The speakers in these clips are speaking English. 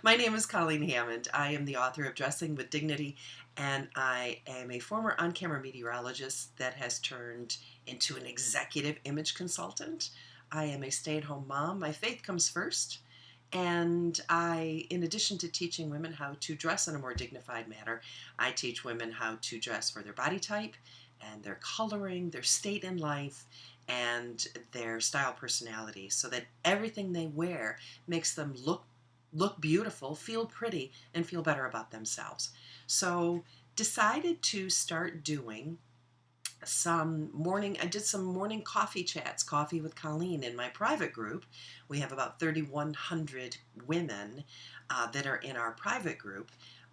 My name is Colleen Hammond. I am the author of Dressing with Dignity, and I am a former on-camera meteorologist that has turned into an executive image consultant. I am a stay-at-home mom. My faith comes first, and in addition to teaching women how to dress in a more dignified manner, I teach women how to dress for their body type and their coloring, their state in life, and their style personality so that everything they wear makes them look beautiful, feel pretty, and feel better about themselves. So decided to start doing I did some morning coffee chats, Coffee with Colleen, in my private group. We have about 3,100 women that are in our private group.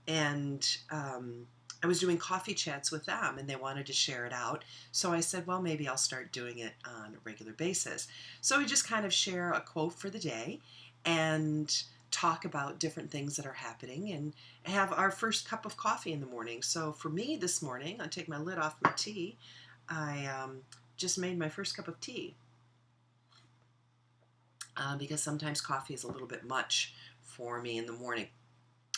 And I was doing coffee chats with them and they wanted to share it out. So I said, well, maybe I'll start doing it on a regular basis. So we just kind of share a quote for the day and talk about different things that are happening and have our first cup of coffee in the morning. So for me this morning, I take my lid off my tea. I just made my first cup of tea because sometimes coffee is a little bit much for me in the morning.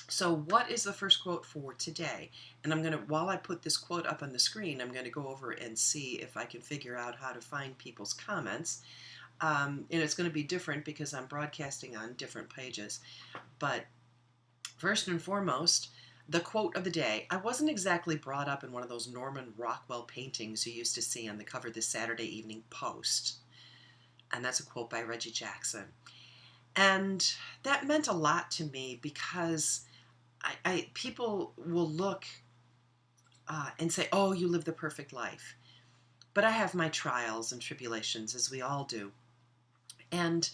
So what is the first quote for today? And I'm going to, while I put this quote up on the screen, I'm going to go over and see if I can figure out how to find people's comments. And it's going to be different because I'm broadcasting on different pages. But first and foremost, the quote of the day. I wasn't exactly brought up in one of those Norman Rockwell paintings you used to see on the cover of the Saturday Evening Post. And that's a quote by Reggie Jackson. And that meant a lot to me because people will look and say, oh, you live the perfect life. But I have my trials and tribulations, as we all do. And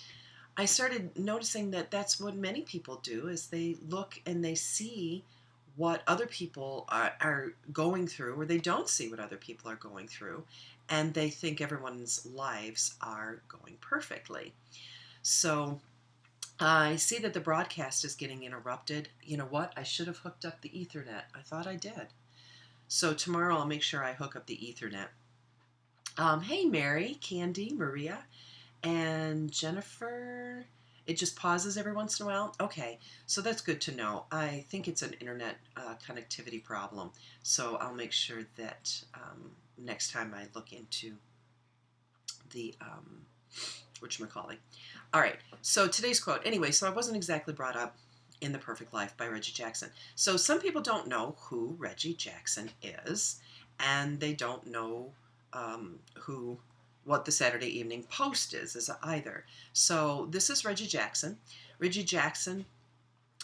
I started noticing that that's what many people do, is they look and they see what other people are going through, or they don't see what other people are going through, and they think everyone's lives are going perfectly. So I see that the broadcast is getting interrupted. You know what? I should have hooked up the Ethernet. I thought I did. So tomorrow I'll make sure I hook up the Ethernet. Hey, Mary, Candy, Maria, and Jennifer. It just pauses every once in a while. Okay, so that's good to know. I think it's an internet connectivity problem. So I'll make sure that next time I look into the whatchamacallit. All right, so today's quote. Anyway, so I wasn't exactly brought up in The Perfect Life by Reggie Jackson. So some people don't know who Reggie Jackson is, and they don't know what the Saturday Evening Post is either. So this is Reggie Jackson. Reggie Jackson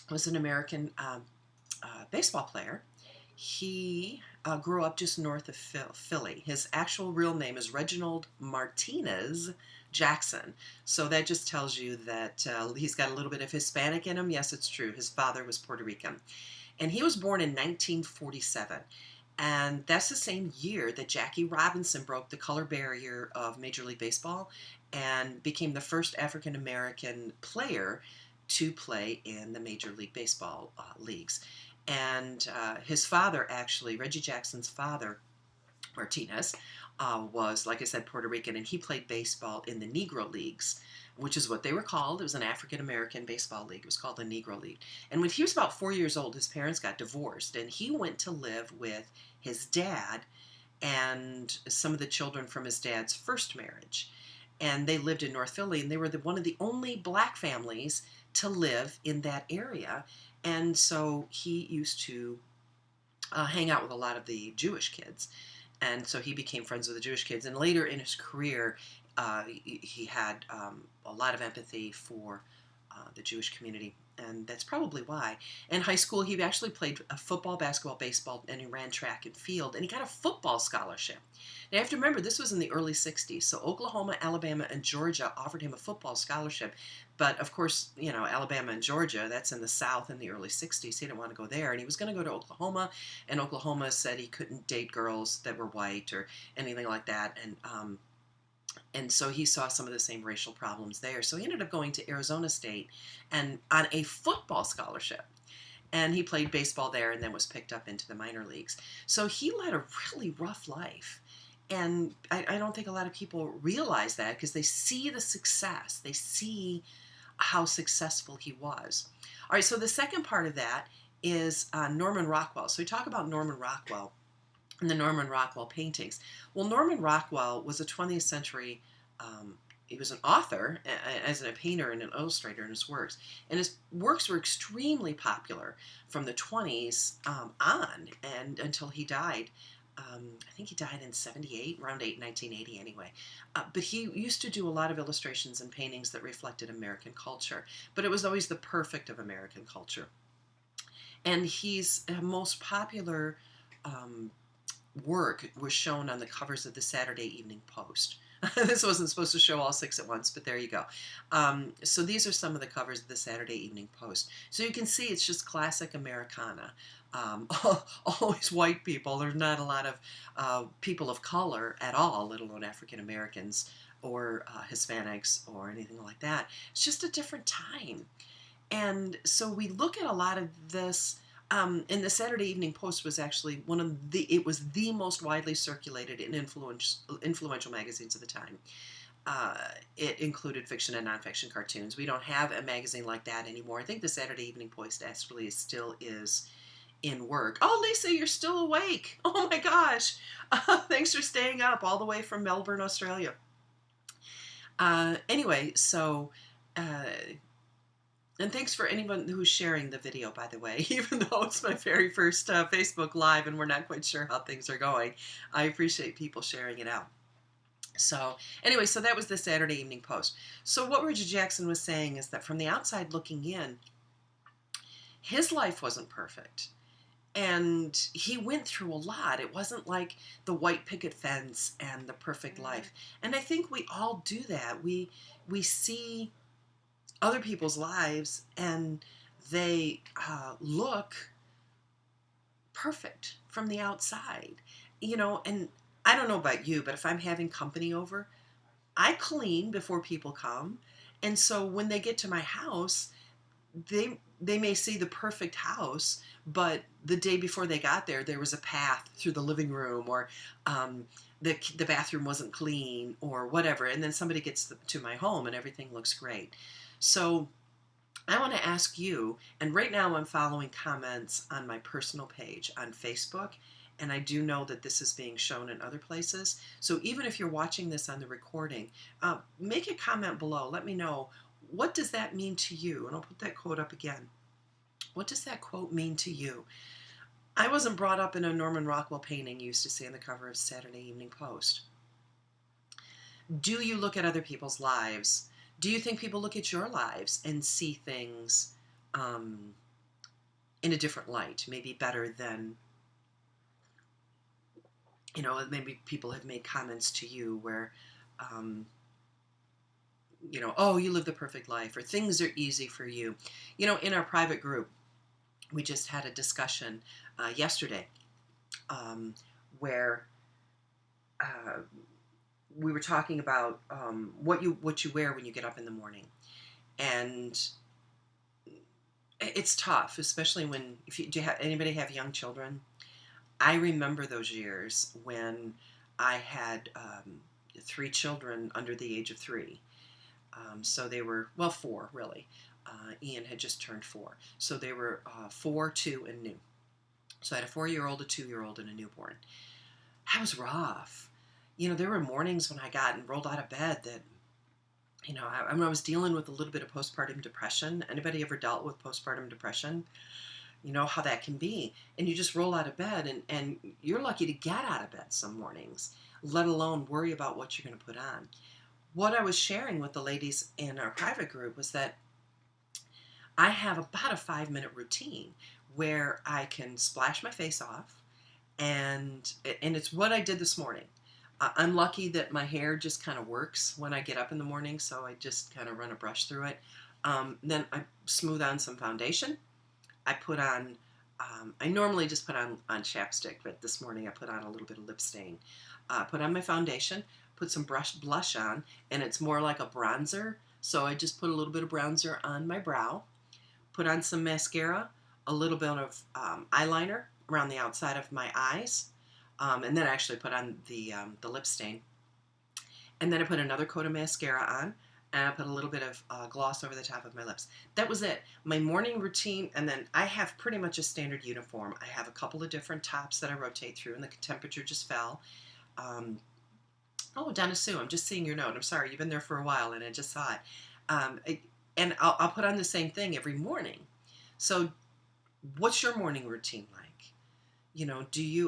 was an American baseball player. He grew up just north of Philly. His actual real name is Reginald Martinez Jackson. So that just tells you that he's got a little bit of Hispanic in him. Yes, it's true. His father was Puerto Rican. And he was born in 1947. And that's the same year that Jackie Robinson broke the color barrier of Major League Baseball and became the first African American player to play in the Major League Baseball leagues. And his father, actually, Reggie Jackson's father, Martinez, was, like I said, Puerto Rican, and he played baseball in the Negro Leagues, which is what they were called. It was an African-American baseball league. It was called the Negro League. And when he was about 4 years old, his parents got divorced, and he went to live with his dad and some of the children from his dad's first marriage. And they lived in North Philly, and they were one of the only black families to live in that area. And so he used to hang out with a lot of the Jewish kids. And so he became friends with the Jewish kids. And later in his career, he had a lot of empathy for the Jewish community. And that's probably why. In high school, he actually played football, basketball, baseball, and he ran track and field. And he got a football scholarship. Now, you have to remember, this was in the early 60s. So Oklahoma, Alabama, and Georgia offered him a football scholarship. But, of course, you know, Alabama and Georgia, that's in the South in the early 60s. He didn't want to go there. And he was going to go to Oklahoma. And Oklahoma said he couldn't date girls that were white or anything like that. And so he saw some of the same racial problems there. So he ended up going to Arizona State and on a football scholarship. And he played baseball there and then was picked up into the minor leagues. So he led a really rough life. And I don't think a lot of people realize that because they see the success. They see how successful he was. All right, so the second part of that is Norman Rockwell. So we talk about Norman Rockwell and the Norman Rockwell paintings. Well, Norman Rockwell was a 20th century, he was an author, as a painter and an illustrator in his works. And his works were extremely popular from the 20s on and until he died. I think he died in 78, around 1980 anyway. But he used to do a lot of illustrations and paintings that reflected American culture. But it was always the perfect of American culture. And his most popular work was shown on the covers of the Saturday Evening Post. This wasn't supposed to show all 6 at once, but there you go. So these are some of the covers of the Saturday Evening Post. So you can see it's just classic Americana. Always white people. There's not a lot of people of color at all, let alone African Americans or Hispanics or anything like that. It's just a different time. And so we look at a lot of this. And the Saturday Evening Post was actually it was the most widely circulated and influential magazines of the time. It included fiction and nonfiction cartoons. We don't have a magazine like that anymore. I think the Saturday Evening Post actually still is in work. Oh, Lisa, you're still awake. Oh my gosh. Thanks for staying up all the way from Melbourne, Australia. Anyway, so... and thanks for anyone who's sharing the video, by the way, even though it's my very first Facebook Live and we're not quite sure how things are going. I appreciate people sharing it out. So anyway, so that was the Saturday Evening Post. So what Reggie Jackson was saying is that from the outside looking in, his life wasn't perfect. And he went through a lot. It wasn't like the white picket fence and the perfect life. And I think we all do that. We see other people's lives and they look perfect from the outside, and I don't know about you, but if I'm having company over, I clean before people come. And so when they get to my house, they may see the perfect house, but the day before they got there, there was a path through the living room, or the bathroom wasn't clean, or whatever. And then somebody gets to my home and everything looks great. So I want to ask you, and right now I'm following comments on my personal page on Facebook, and I do know that this is being shown in other places. So even if you're watching this on the recording, make a comment below. Let me know, what does that mean to you? And I'll put that quote up again. What does that quote mean to you? I wasn't brought up in a Norman Rockwell painting you used to see on the cover of Saturday Evening Post. Do you look at other people's lives? Do you think people look at your lives and see things in a different light, maybe better than, maybe people have made comments to you where, oh, you live the perfect life, or things are easy for you. In our private group, we just had a discussion yesterday where we were talking about what you wear when you get up in the morning, and it's tough, especially when anybody have young children. I remember those years when I had 3 children under the age of 3. So they were 4 really. Ian had just turned 4, so they were 4, 2, and new. So I had a 4-year-old, a 2-year-old, and a newborn. That was rough. There were mornings when I got and rolled out of bed that, I was dealing with a little bit of postpartum depression. Anybody ever dealt with postpartum depression? You know how that can be. And you just roll out of bed, and you're lucky to get out of bed some mornings, let alone worry about what you're going to put on. What I was sharing with the ladies in our private group was that I have about a 5-minute routine where I can splash my face off, and it's what I did this morning. I'm lucky that my hair just kind of works when I get up in the morning, so I just kind of run a brush through it. Then I smooth on some foundation. I put on, I normally just put on chapstick, but this morning I put on a little bit of lip stain. Put on my foundation, put some blush on, and it's more like a bronzer, so I just put a little bit of bronzer on my brow, put on some mascara, a little bit of eyeliner around the outside of my eyes, and then I actually put on the lip stain. And then I put another coat of mascara on, and I put a little bit of gloss over the top of my lips. That was it. My morning routine, and then I have pretty much a standard uniform. I have a couple of different tops that I rotate through, and the temperature just fell. Oh, Donna Sue, I'm just seeing your note. I'm sorry, you've been there for a while, and I just saw it. And I'll put on the same thing every morning. So what's your morning routine like?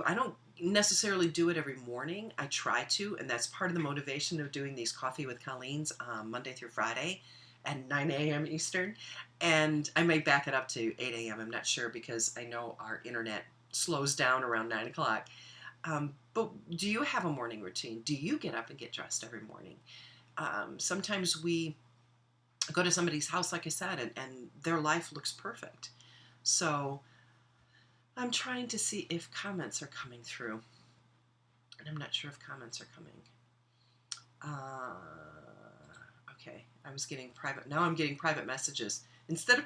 I don't necessarily do it every morning. I try to, and that's part of the motivation of doing these Coffee with Colleen's Monday through Friday at 9 a.m. Eastern. And I may back it up to 8 a.m. I'm not sure, because I know our internet slows down around 9 o'clock. But do you have a morning routine? Do you get up and get dressed every morning? Sometimes we go to somebody's house, like I said, and their life looks perfect. So I'm trying to see if comments are coming through. And I'm not sure if comments are coming. Okay, I was getting private. Now I'm getting private messages. Instead of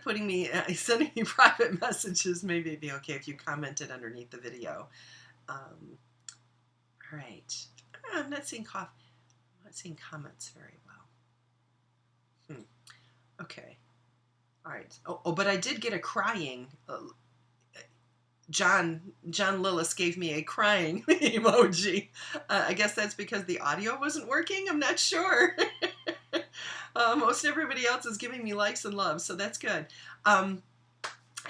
sending me private messages, maybe it'd be okay if you commented underneath the video. All right. I'm not seeing comments very well. Okay. All right. Oh, but I did get a crying. John Lillis gave me a crying emoji. I guess that's because the audio wasn't working. I'm not sure. Most everybody else is giving me likes and loves, so that's good.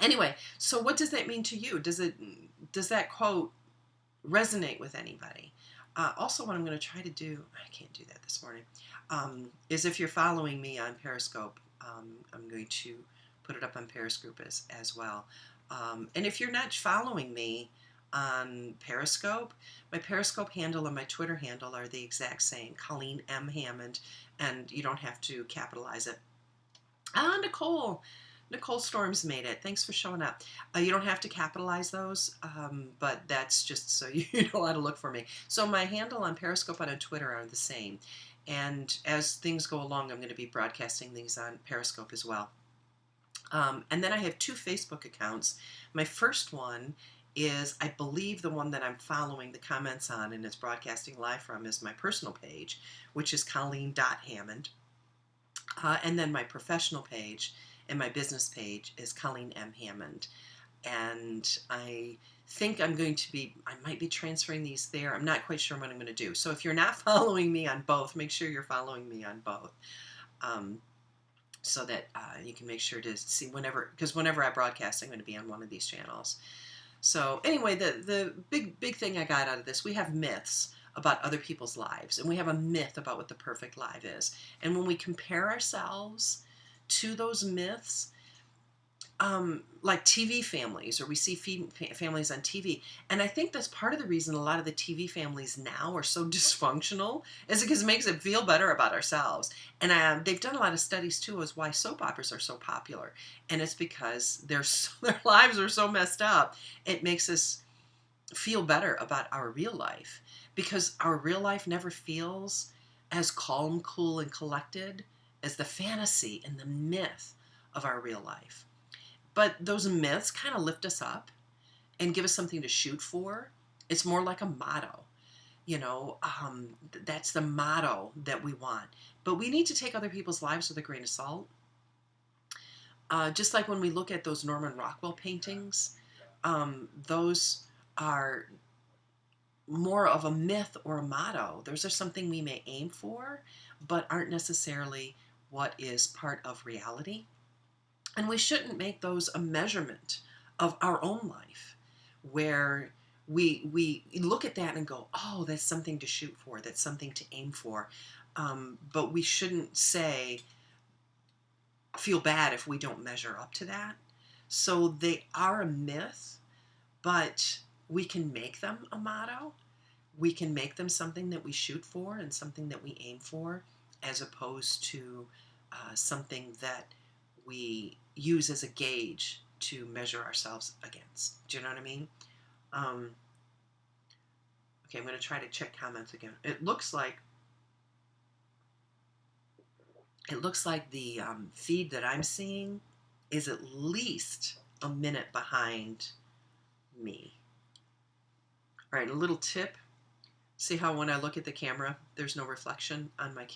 Anyway, so what does that mean to you? Does that quote resonate with anybody? Also, what I'm going to try to do, I can't do that this morning, is if you're following me on Periscope, I'm going to put it up on Periscope as well. And if you're not following me on Periscope, my Periscope handle and my Twitter handle are the exact same, Colleen M. Hammond, and you don't have to capitalize it. Nicole Storms made it. Thanks for showing up. You don't have to capitalize those, but that's just so you know how to look for me. So my handle on Periscope and on Twitter are the same. And as things go along, I'm going to be broadcasting these on Periscope as well. And then I have 2 Facebook accounts. My first one is, I believe, the one that I'm following the comments on and it's broadcasting live from is my personal page, which is Colleen.Hammond. And then my professional page and my business page is Colleen M. Hammond. And I think I might be transferring these there. I'm not quite sure what I'm going to do. So if you're not following me on both, make sure you're following me on both. So that you can make sure to see because whenever I broadcast, I'm going to be on one of these channels. So anyway, the big thing I got out of this, we have myths about other people's lives, and we have a myth about what the perfect life is. And when we compare ourselves to those myths, like TV families, or we see families on TV. And I think that's part of the reason a lot of the TV families now are so dysfunctional, is because it makes it feel better about ourselves. And they've done a lot of studies too as why soap operas are so popular. And it's because their lives are so messed up. It makes us feel better about our real life, because our real life never feels as calm, cool, and collected as the fantasy and the myth of our real life. But those myths kind of lift us up and give us something to shoot for. It's more like a motto. That's the motto that we want. But we need to take other people's lives with a grain of salt. Just like when we look at those Norman Rockwell paintings, those are more of a myth or a motto. Those are something we may aim for, but aren't necessarily what is part of reality. And we shouldn't make those a measurement of our own life, where we look at that and go, oh, that's something to shoot for, that's something to aim for. But we shouldn't feel bad if we don't measure up to that. So they are a myth, but we can make them a motto. We can make them something that we shoot for and something that we aim for, as opposed to something that we use as a gauge to measure ourselves against. Do you know what I mean? Okay, I'm going to try to check comments again. It looks like the feed that I'm seeing is at least a minute behind me. All right, a little tip. See how when I look at the camera, there's no reflection on my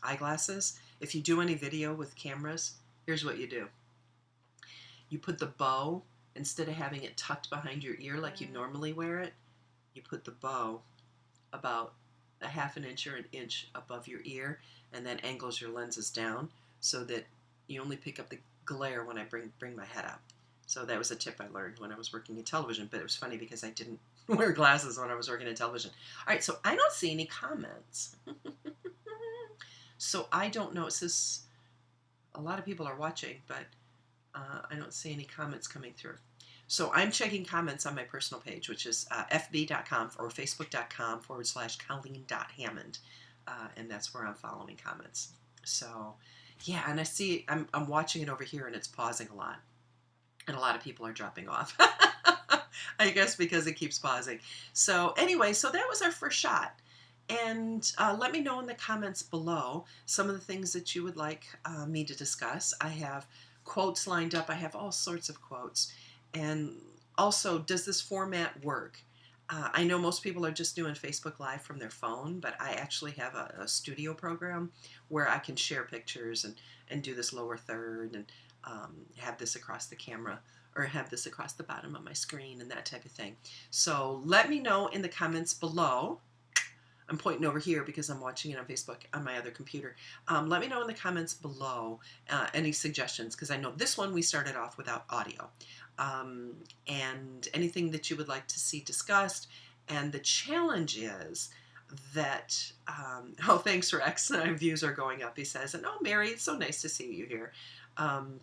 eyeglasses, if you do any video with cameras, here's what you do. You put the bow, instead of having it tucked behind your ear like you normally wear it, you put the bow about a half an inch or an inch above your ear, and then angles your lenses down so that you only pick up the glare when I bring my head up. So that was a tip I learned when I was working in television, but it was funny because I didn't wear glasses when I was working in television. All right, so I don't see any comments. So I don't know. It says a lot of people are watching, but I don't see any comments coming through. So I'm checking comments on my personal page, which is fb.com or facebook.com/Colleen.Hammond. And that's where I'm following comments. So, yeah, and I see, I'm watching it over here, and it's pausing a lot. And a lot of people are dropping off. I guess because it keeps pausing. So anyway, so that was our first shot. And let me know in the comments below some of the things that you would like me to discuss. I have quotes lined up. I have all sorts of quotes. And also, does this format work? I know most people are just doing Facebook Live from their phone, but I actually have a studio program where I can share pictures and do this lower third and have this across the camera or have this across the bottom of my screen and that type of thing. So let me know in the comments below. I'm pointing over here because I'm watching it on Facebook on my other computer. Let me know in the comments below any suggestions, because I know this one we started off without audio. And anything that you would like to see discussed. And the challenge is that, oh, thanks Rex, views are going up, he says. And oh, Mary, it's so nice to see you here. And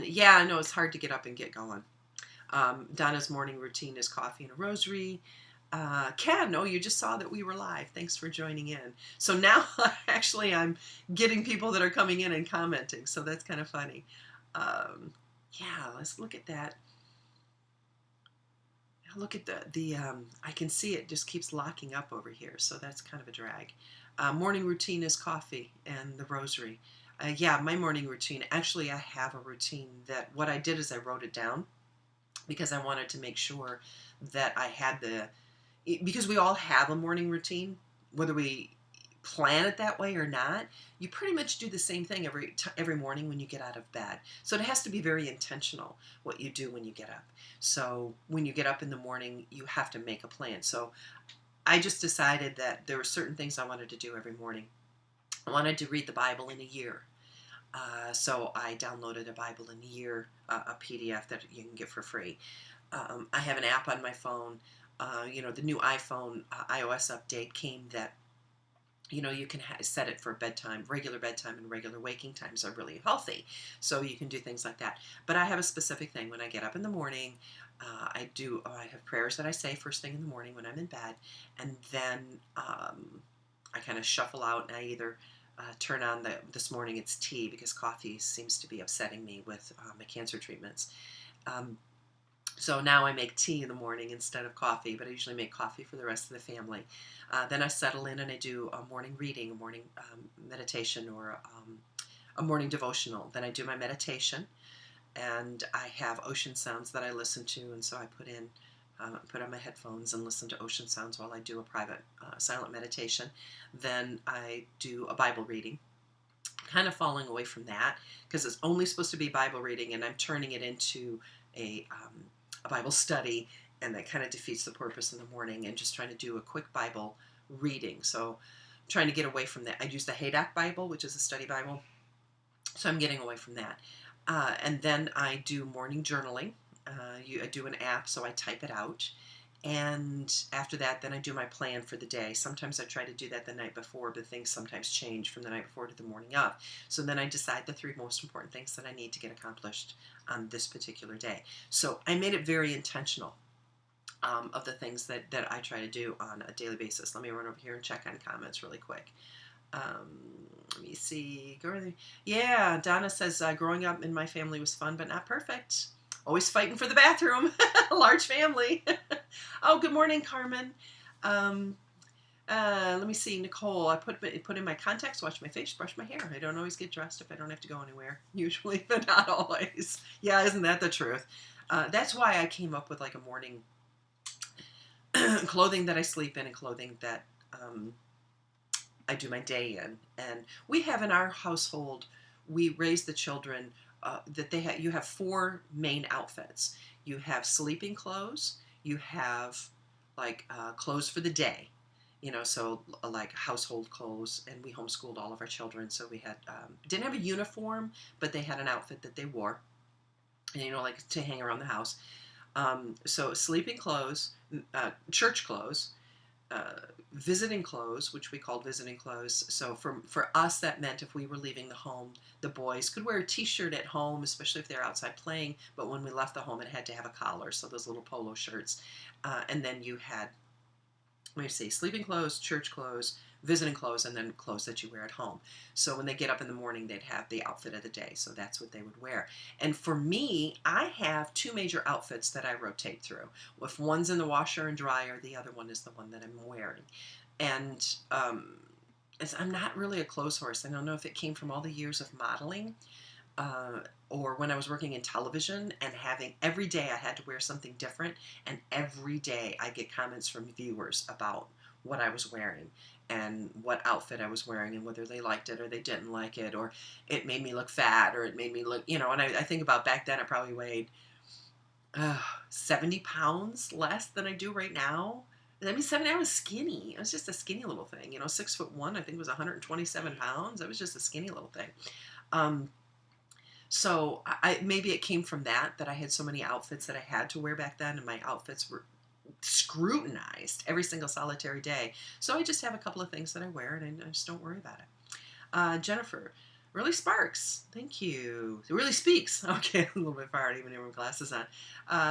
yeah, I know it's hard to get up and get going. Donna's morning routine is coffee and a rosary. Ken, no, you just saw that we were live. Thanks for joining in. So now, actually, I'm getting people that are coming in and commenting, so that's kind of funny. Yeah, let's look at that. Look at the I can see it just keeps locking up over here, so that's kind of a drag. Morning routine is coffee and the rosary. Yeah, my morning routine, actually, I have a routine that what I did is I wrote it down because I wanted to make sure that I had because we all have a morning routine, whether we plan it that way or not. You pretty much do the same thing every morning when you get out of bed. So it has to be very intentional what you do when you get up. So when you get up in the morning, you have to make a plan. So I just decided that there were certain things I wanted to do every morning. I wanted to read the Bible in a year. So I downloaded a Bible in a year, a PDF that you can get for free. I have an app on my phone. The new iPhone iOS update came that, you can set it for bedtime, regular bedtime and regular waking times are really healthy. So you can do things like that. But I have a specific thing. When I get up in the morning, I have prayers that I say first thing in the morning when I'm in bed. And then I kind of shuffle out and I either turn on this morning it's tea because coffee seems to be upsetting me with my cancer treatments. So now I make tea in the morning instead of coffee, but I usually make coffee for the rest of the family. Then I settle in and I do a morning reading, a morning meditation, or a morning devotional. Then I do my meditation, and I have ocean sounds that I listen to, and so I put on my headphones and listen to ocean sounds while I do a private silent meditation. Then I do a Bible reading. Kind of falling away from that because it's only supposed to be Bible reading, and I'm turning it into a Bible study, and that kind of defeats the purpose in the morning, and just trying to do a quick Bible reading. So I'm trying to get away from that. I use the Haydock Bible, which is a study Bible, so I'm getting away from that. And then I do morning journaling. I do an app, so I type it out. And after that, then I do my plan for the day. Sometimes I try to do that the night before, but things sometimes change from the night before to the morning of. So then I decide the 3 most important things that I need to get accomplished on this particular day. So I made it very intentional of the things that I try to do on a daily basis. Let me run over here and check on comments really quick. Let me see. Yeah, Donna says, growing up in my family was fun, but not perfect. Always fighting for the bathroom. Large family. Oh, good morning, Carmen. Let me see, Nicole. I put in my contacts, wash my face, brush my hair. I don't always get dressed if I don't have to go anywhere. Usually, but not always. Yeah, isn't that the truth? That's why I came up with like a morning clothing that I sleep in and clothing that I do my day in. And we have in our household, we raise the children that you have four main outfits. You have sleeping clothes, you have like clothes for the day, so like household clothes, and we homeschooled all of our children, so we had didn't have a uniform, but they had an outfit that they wore, and like to hang around the house. So sleeping clothes, church clothes, uh, visiting clothes, which we called visiting clothes. So for us, that meant if we were leaving the home, the boys could wear a T-shirt at home, especially if they're outside playing. But when we left the home, it had to have a collar, so those little polo shirts. And then you had, let me see, sleeping clothes, church clothes, visiting clothes, and then clothes that you wear at home. So when they get up in the morning, they'd have the outfit of the day. So that's what they would wear. And for me, I have two major outfits that I rotate through. If one's in the washer and dryer, the other one is the one that I'm wearing. And I'm not really a clothes horse. I don't know if it came from all the years of modeling, or when I was working in television and having every day I had to wear something different, and every day I get comments from viewers about what I was wearing and what outfit I was wearing and whether they liked it or they didn't like it, or it made me look fat, or it made me look, and I think about back then I probably weighed 70 pounds less than I do right now. I mean, I was skinny. I was just a skinny little thing, 6'1", I think it was 127 pounds. I was just a skinny little thing. So maybe it came from that I had so many outfits that I had to wear back then, and my outfits were scrutinized every single solitary day. So I just have a couple of things that I wear, and I just don't worry about it. Jennifer, really sparks. Thank you. It really speaks. Okay, a little bit far out, even with glasses on.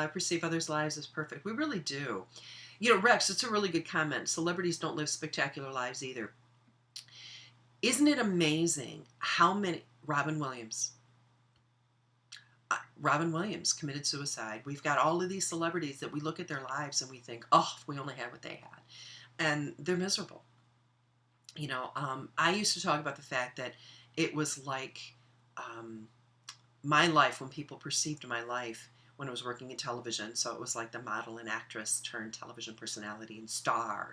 Perceive others' lives as perfect. We really do. Rex, it's a really good comment. Celebrities don't live spectacular lives either. Isn't it amazing how many... Robin Williams committed suicide. We've got all of these celebrities that we look at their lives and we think, oh, if we only had what they had. And they're miserable. I used to talk about the fact that it was like my life, when people perceived my life when I was working in television. So it was like the model and actress turned television personality and star,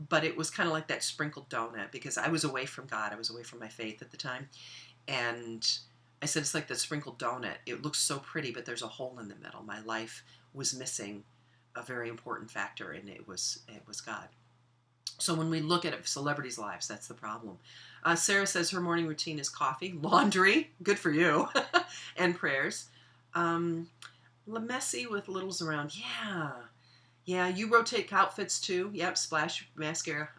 But it was kind of like that sprinkled donut, because I was away from God. I was away from my faith at the time. And I said, it's like the sprinkled donut. It looks so pretty, but there's a hole in the middle. My life was missing a very important factor, and it was God. So when we look at celebrities' lives, that's the problem. Sarah says her morning routine is coffee, laundry, good for you, and prayers. Messy with littles around. Yeah, you rotate outfits too. Yep, splash mascara.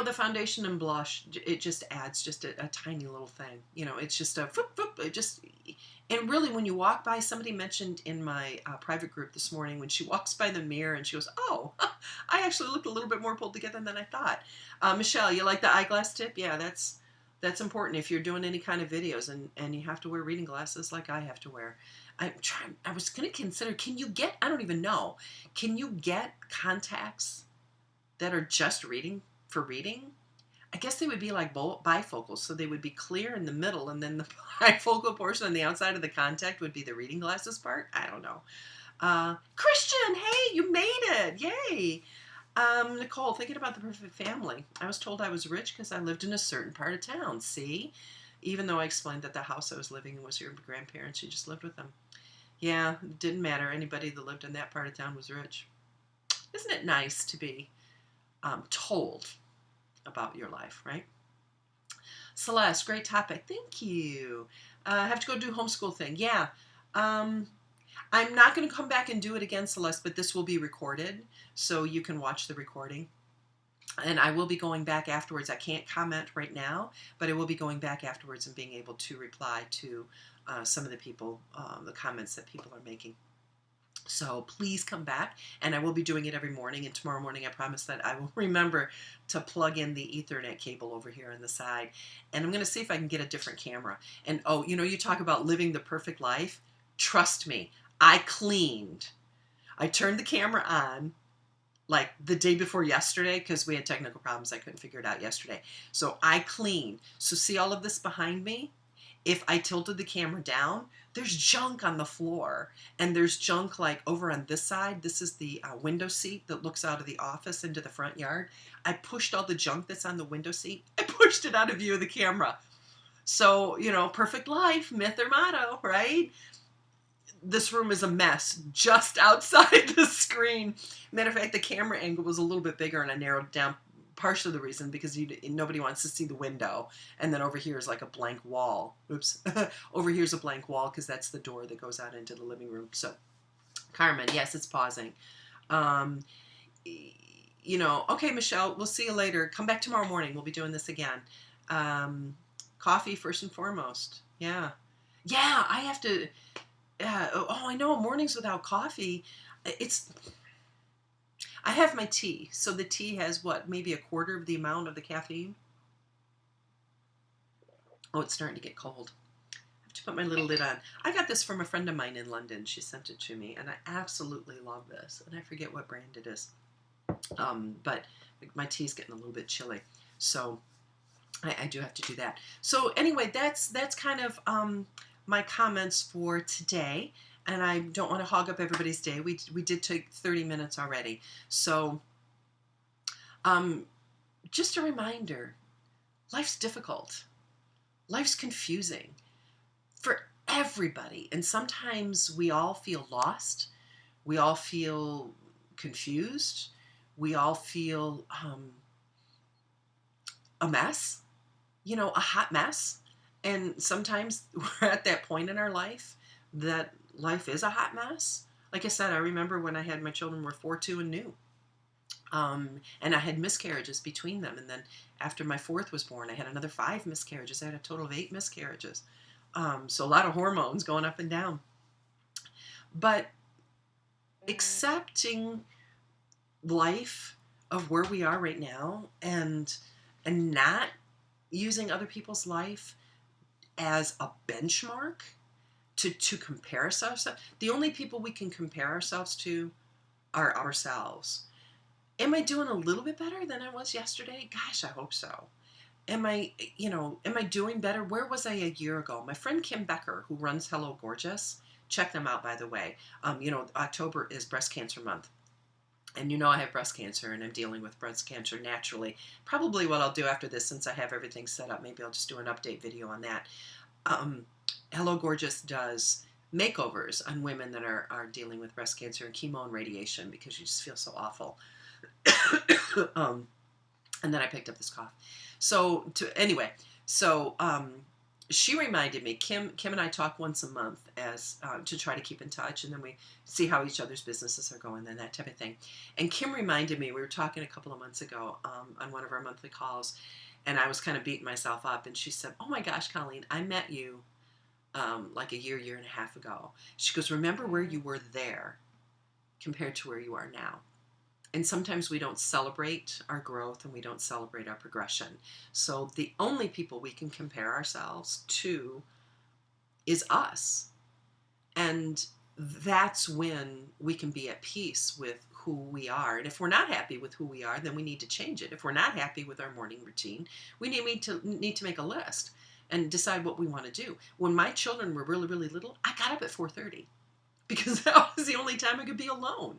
The foundation and blush, it just adds just a tiny little thing. It's just a foop, foop, it just... And really, when you walk by, somebody mentioned in my private group this morning, when she walks by the mirror and she goes, oh, I actually looked a little bit more pulled together than I thought. Michelle, you like the eyeglass tip? Yeah, that's important if you're doing any kind of videos and you have to wear reading glasses like I have to wear. I was going to consider, I don't even know, can you get contacts that are just for reading? I guess they would be like bifocals, so they would be clear in the middle, and then the bifocal portion on the outside of the contact would be the reading glasses part. I don't know. Christian, hey, you made it. Yay. Nicole, thinking about the perfect family. I was told I was rich because I lived in a certain part of town. See? Even though I explained that the house I was living in was your grandparents, you just lived with them. Yeah, it didn't matter. Anybody that lived in that part of town was rich. Isn't it nice to be told about your life, right? Celeste, great topic. Thank you. I have to go do homeschool thing. Yeah. I'm not going to come back and do it again, Celeste, but this will be recorded, so you can watch the recording. And I will be going back afterwards. I can't comment right now, but I will be going back afterwards and being able to reply to some of the people, the comments that people are making. So please come back, and I will be doing it every morning, and tomorrow morning I promise that I will remember to plug in the Ethernet cable over here on the side, and I'm going to see if I can get a different camera. And you talk about living the perfect life. Trust me, I cleaned. I turned the camera on like the day before yesterday because we had technical problems. I couldn't figure it out yesterday. So I cleaned. So see all of this behind me? If I tilted the camera down, there's junk on the floor, and there's junk like over on this side. This is the window seat that looks out of the office into the front yard. I pushed all the junk that's on the window seat. I pushed it out of view of the camera. So, perfect life, myth or motto, right? This room is a mess just outside the screen. Matter of fact, the camera angle was a little bit bigger, and I narrowed it down. Partially the reason because nobody wants to see the window, and then over here is like a blank wall. Oops, over here's a blank wall because that's the door that goes out into the living room. So, Carmen, yes, it's pausing. Okay, Michelle, we'll see you later. Come back tomorrow morning. We'll be doing this again. Coffee first and foremost. Yeah, I have to. I know. Mornings without coffee, I have my tea. So the tea has maybe a quarter of the amount of the caffeine. Oh, it's starting to get cold. I have to put my little lid on. I got this from a friend of mine in London. She sent it to me, and I absolutely love this. And I forget what brand it is. But my tea's getting a little bit chilly. So I do have to do that. So anyway, that's kind of my comments for today, and I don't want to hog up everybody's day. We did take 30 minutes already. So just a reminder, life's difficult. Life's confusing for everybody, and sometimes we all feel lost. We all feel confused. We all feel a mess, a hot mess. And sometimes we're at that point in our life that life is a hot mess. Like I said, I remember when I had my children were 4, 2, and new. And I had miscarriages between them. And then after my 4th was born, I had another 5 miscarriages. I had a total of 8 miscarriages. So a lot of hormones going up and down. But accepting life of where we are right now and not using other people's life as a benchmark to compare ourselves. The only people we can compare ourselves to are ourselves. Am I doing a little bit better than I was yesterday? Gosh, I hope so. Am I doing better? Where was I a year ago? My friend Kim Becker, who runs Hello Gorgeous, check them out, by the way. October is breast cancer month. And I have breast cancer, and I'm dealing with breast cancer naturally. Probably what I'll do after this, since I have everything set up, maybe I'll just do an update video on that. Hello Gorgeous does makeovers on women that are dealing with breast cancer and chemo and radiation because you just feel so awful. And then I picked up this cough. She reminded me, Kim and I talk once a month as to try to keep in touch, and then we see how each other's businesses are going and that type of thing. And Kim reminded me, we were talking a couple of months ago on one of our monthly calls, and I was kind of beating myself up, and she said, "Oh my gosh, Colleen, I met you like a year and a half ago." She goes, "Remember where you were there compared to where you are now." And sometimes we don't celebrate our growth and we don't celebrate our progression. So the only people we can compare ourselves to is us. And that's when we can be at peace with who we are. And if we're not happy with who we are, then we need to change it. If we're not happy with our morning routine, we need to make a list and decide what we want to do. When my children were really, really little, I got up at 4:30 because that was the only time I could be alone.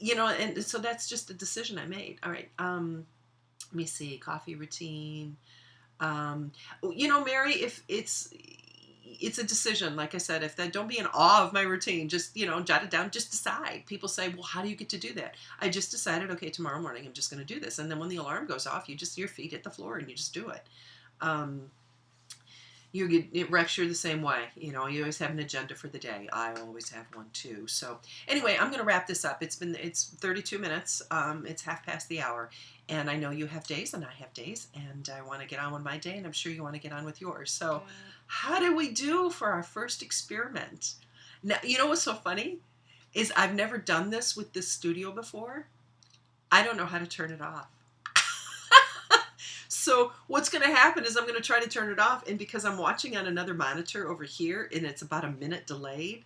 And so that's just a decision I made. All right. Let me see. Coffee routine. Mary, if it's a decision, like I said, don't be in awe of my routine, just, jot it down, just decide. People say, well, how do you get to do that? I just decided, okay, tomorrow morning, I'm just going to do this. And then when the alarm goes off, your feet hit the floor and you just do it. Rex, you're the same way. You always have an agenda for the day. I always have one too. So anyway, I'm going to wrap this up. It's 32 minutes. It's 1/2 the hour. And I know you have days and I have days. And I want to get on with my day. And I'm sure you want to get on with yours. So how did we do for our first experiment? Now, what's so funny is I've never done this with this studio before. I don't know how to turn it off. So what's going to happen is I'm going to try to turn it off, and because I'm watching on another monitor over here, and it's about a minute delayed,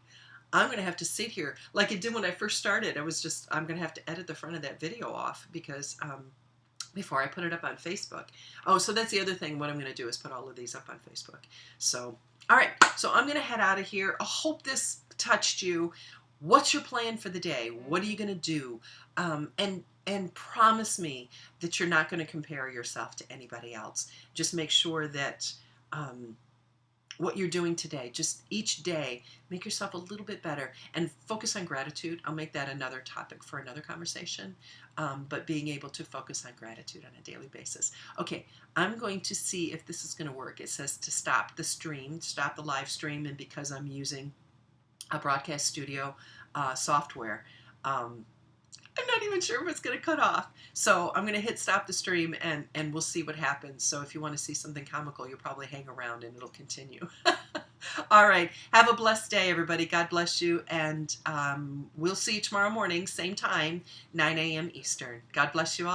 I'm going to have to sit here like it did when I first started. I'm going to have to edit the front of that video off because before I put it up on Facebook. Oh, so that's the other thing. What I'm going to do is put all of these up on Facebook. So, all right. So I'm going to head out of here. I hope this touched you. What's your plan for the day? What are you going to do? And and promise me that you're not going to compare yourself to anybody else. Just make sure that what you're doing today, just each day, make yourself a little bit better and focus on gratitude. I'll make that another topic for another conversation, but being able to focus on gratitude on a daily basis. Okay, I'm going to see if this is going to work. It says to stop the stream, stop the live stream, and because I'm using a broadcast studio software, I'm not even sure if it's going to cut off. So I'm going to hit stop the stream and we'll see what happens. So if you want to see something comical, you'll probably hang around and it'll continue. All right. Have a blessed day, everybody. God bless you. And we'll see you tomorrow morning, same time, 9 a.m. Eastern. God bless you all.